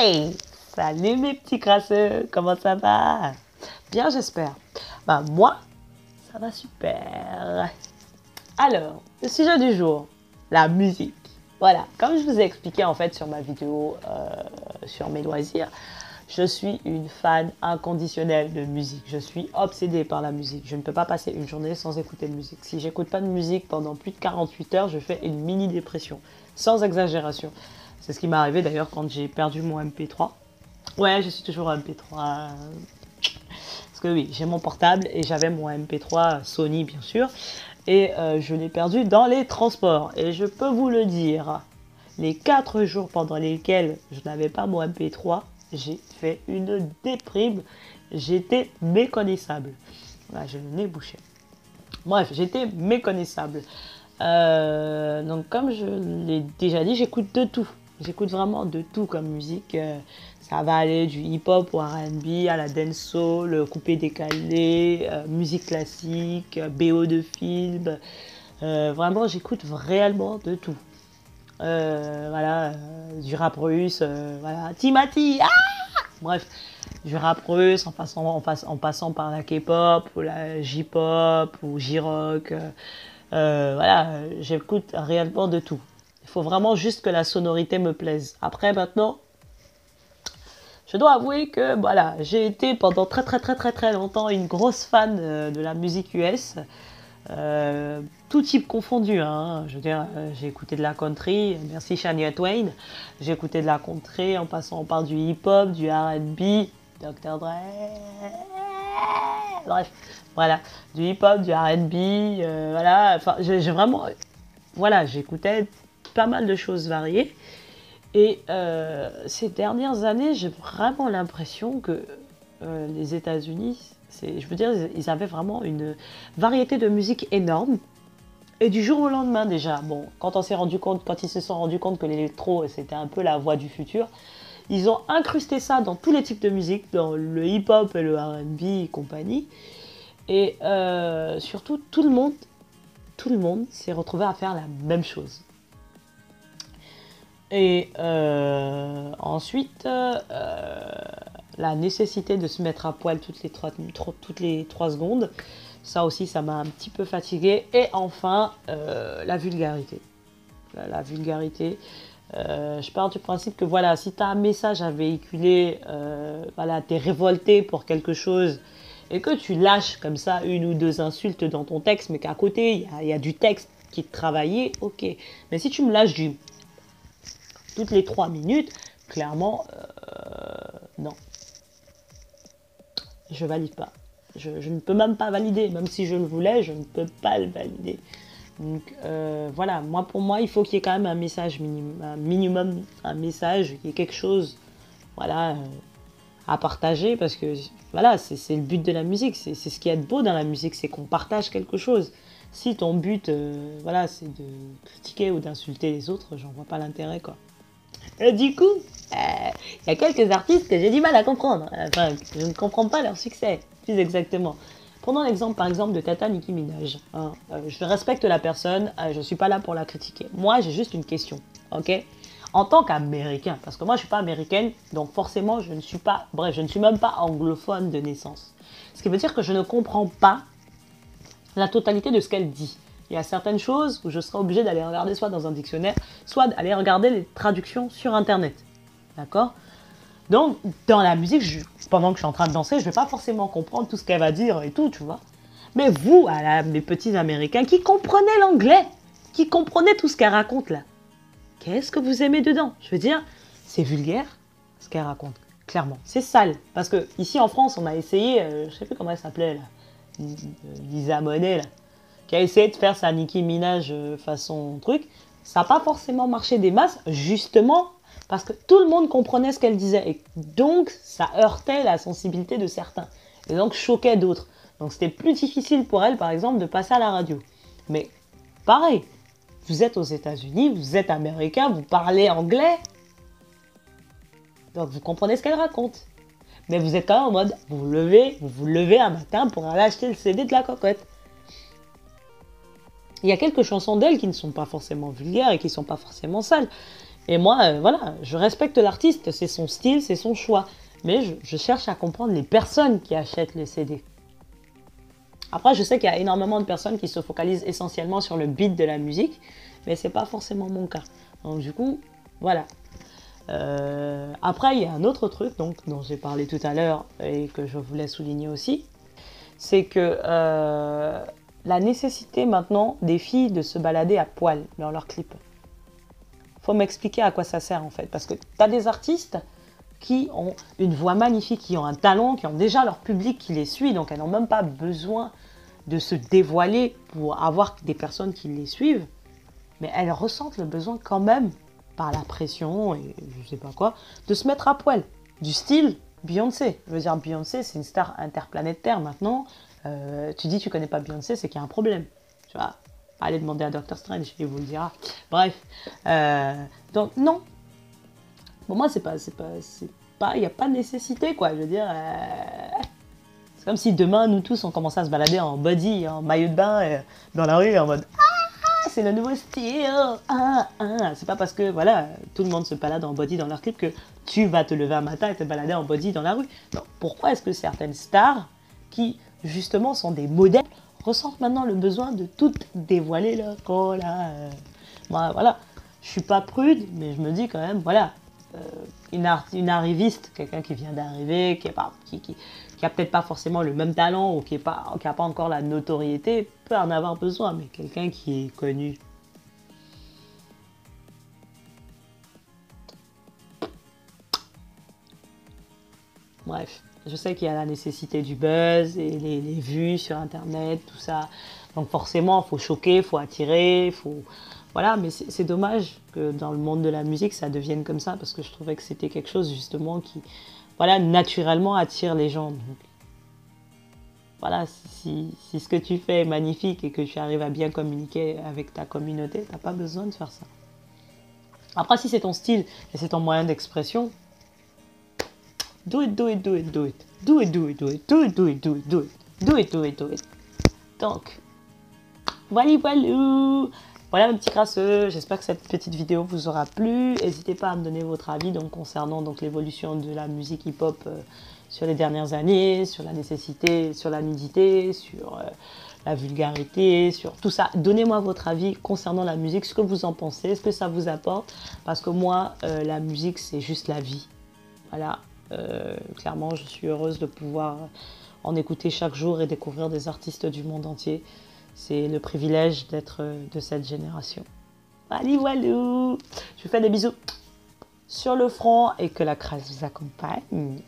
Hey, salut mes petits crasseux, comment ça va? Bien, j'espère. Bah, moi, ça va super. Alors, le sujet du jour, la musique. Voilà, comme je vous ai expliqué en fait sur ma vidéo sur mes loisirs, je suis une fan inconditionnelle de musique. Je suis obsédée par la musique. Je ne peux pas passer une journée sans écouter de musique. Si j'écoute pas de musique pendant plus de 48 heures, je fais une mini dépression, sans exagération. C'est ce qui m'est arrivé d'ailleurs quand j'ai perdu mon MP3. Ouais, je suis toujours MP3. Parce que oui, j'ai mon portable et j'avais mon MP3 Sony bien sûr. Et je l'ai perdu dans les transports. Et je peux vous le dire, les 4 jours pendant lesquels je n'avais pas mon MP3, j'ai fait une déprime. J'étais méconnaissable. Voilà, j'ai le nez bouché. Bref, j'étais méconnaissable. Donc comme je l'ai déjà dit, j'écoute de tout. J'écoute vraiment de tout comme musique. Ça va aller du hip-hop au R&B, à la dancehall, coupé décalé, musique classique, BO de film. Vraiment, j'écoute réellement de tout. Voilà, du rap russe, voilà, Timati, ah bref, du rap russe en passant par la K-pop, ou la J-pop, ou J-rock. Voilà, j'écoute réellement de tout. Il faut vraiment juste que la sonorité me plaise. Après, maintenant, je dois avouer que voilà, j'ai été pendant très longtemps une grosse fan de la musique US. Tout type confondu, hein. Je veux dire, j'ai écouté de la country, merci Shania Twain. J'ai écouté de la country en passant par du hip-hop, du R&B, Dr. Dre. Bref, voilà, du hip-hop, du R&B, voilà. Enfin, j'ai vraiment, voilà, j'écoutais pas mal de choses variées. Et ces dernières années, j'ai vraiment l'impression que les États-Unis, je veux dire, ils avaient vraiment une variété de musique énorme. Et du jour au lendemain déjà, bon, quand ils se sont rendus compte que l'électro, c'était un peu la voie du futur, ils ont incrusté ça dans tous les types de musique, dans le hip-hop et le R&B et compagnie. Et surtout, tout le monde s'est retrouvé à faire la même chose. Et ensuite, la nécessité de se mettre à poil toutes les 3 secondes, ça aussi, ça m'a un petit peu fatiguée. Et enfin, la vulgarité. La vulgarité. Je pars du principe que voilà, si tu as un message à véhiculer, voilà, tu es révolté pour quelque chose, et que tu lâches comme ça 1 ou 2 insultes dans ton texte, mais qu'à côté, il y a du texte qui est travaillé, ok. Mais si tu me lâches toutes les 3 minutes, clairement, non. Je valide pas. Je ne peux même pas valider. Même si je le voulais, je ne peux pas le valider. Donc voilà, pour moi, il faut qu'il y ait quand même un message minimum, un message, qu'il y ait quelque chose, voilà, à partager, parce que voilà, c'est le but de la musique, c'est ce qu'il y a de beau dans la musique, c'est qu'on partage quelque chose. Si ton but, voilà, c'est de critiquer ou d'insulter les autres, j'en vois pas l'intérêt, quoi. Du coup, il y a quelques artistes que j'ai du mal à comprendre. Enfin, je ne comprends pas leur succès, plus exactement. Prenons l'exemple, par exemple, de Tata Nicki Minaj. Hein. Je respecte la personne, je ne suis pas là pour la critiquer. Moi, j'ai juste une question, ok? En tant qu'Américain, parce que moi, je ne suis pas américaine, donc forcément, je ne suis pas... Bref, je ne suis même pas anglophone de naissance. Ce qui veut dire que je ne comprends pas la totalité de ce qu'elle dit. Il y a certaines choses où je serai obligée d'aller regarder soit dans un dictionnaire, soit d'aller regarder les traductions sur Internet. D'accord? Donc, dans la musique, pendant que je suis en train de danser, je ne vais pas forcément comprendre tout ce qu'elle va dire et tout, tu vois. Mais vous, mes petits Américains, qui comprenez l'anglais, qui comprenez tout ce qu'elle raconte là, qu'est-ce que vous aimez dedans? Je veux dire, c'est vulgaire, ce qu'elle raconte, clairement. C'est sale. Parce que ici en France, on a essayé, je ne sais plus comment elle s'appelait là, Lisa Monet là, qui a essayé de faire sa Nicki Minaj façon truc. Ça n'a pas forcément marché des masses, justement parce que tout le monde comprenait ce qu'elle disait. Et donc, ça heurtait la sensibilité de certains. Et donc, choquait d'autres. Donc, c'était plus difficile pour elle, par exemple, de passer à la radio. Mais, pareil, vous êtes aux États-Unis, vous êtes américain, vous parlez anglais. Donc, vous comprenez ce qu'elle raconte. Mais vous êtes quand même en mode, vous vous levez un matin pour aller acheter le CD de la cocotte. Il y a quelques chansons d'elle qui ne sont pas forcément vulgaires et qui ne sont pas forcément sales. Et moi, voilà, je respecte l'artiste, c'est son style, c'est son choix. Mais je cherche à comprendre les personnes qui achètent les CD. Après, je sais qu'il y a énormément de personnes qui se focalisent essentiellement sur le beat de la musique, mais c'est pas forcément mon cas. Donc du coup, voilà. Après, il y a un autre truc dont j'ai parlé tout à l'heure et que je voulais souligner aussi, c'est que la nécessité maintenant des filles de se balader à poil dans leurs clips. Faut m'expliquer à quoi ça sert en fait, parce que tu as des artistes qui ont une voix magnifique, qui ont un talent, qui ont déjà leur public qui les suit, donc elles n'ont même pas besoin de se dévoiler pour avoir des personnes qui les suivent, mais elles ressentent le besoin quand même, par la pression et je sais pas quoi, de se mettre à poil. Du style Beyoncé. Je veux dire, Beyoncé, c'est une star interplanétaire maintenant. Tu dis tu connais pas Beyoncé, c'est qu'il y a un problème. Tu vois, allez demander à Doctor Strange, il vous le dira. Bref. Donc non. Pour moi, il n'y a pas de nécessité, quoi. Je veux dire, c'est comme si demain, nous tous, on commençait à se balader en body, en maillot de bain, dans la rue, en mode c'est le nouveau style. C'est pas parce que voilà, tout le monde se balade en body dans leur clip que tu vas te lever un matin et te balader en body dans la rue. Donc, pourquoi est-ce que certaines stars qui justement sont des modèles ressentent maintenant le besoin de tout dévoiler leur corps là Moi, voilà, je suis pas prude, mais je me dis quand même, voilà, une arriviste, quelqu'un qui vient d'arriver, qui a peut-être pas forcément le même talent ou qui a pas encore la notoriété, peut en avoir besoin, mais quelqu'un qui est connu. Bref, je sais qu'il y a la nécessité du buzz et les vues sur Internet, tout ça. Donc forcément, il faut choquer, il faut attirer, voilà, mais c'est dommage que dans le monde de la musique, ça devienne comme ça, parce que je trouvais que c'était quelque chose justement qui, voilà, naturellement attire les gens. Donc, voilà, si ce que tu fais est magnifique et que tu arrives à bien communiquer avec ta communauté, t'as pas besoin de faire ça. Après, si c'est ton style et c'est ton moyen d'expression, do it, do it, do it, do it. Do it, do it, do it, do it, do it, do it, do it. Do it, do it, do it. Donc, voilà, voilà. Voilà mes petits crasseux, j'espère que cette petite vidéo vous aura plu. N'hésitez pas à me donner votre avis donc, concernant l'évolution de la musique hip-hop sur les dernières années, sur la nécessité, sur la nudité, sur la vulgarité, sur tout ça. Donnez-moi votre avis concernant la musique, ce que vous en pensez, ce que ça vous apporte. Parce que moi, la musique, c'est juste la vie. Voilà, clairement, je suis heureuse de pouvoir en écouter chaque jour et découvrir des artistes du monde entier. C'est le privilège d'être de cette génération. Allez, voilà. Je vous fais des bisous sur le front et que la grâce vous accompagne.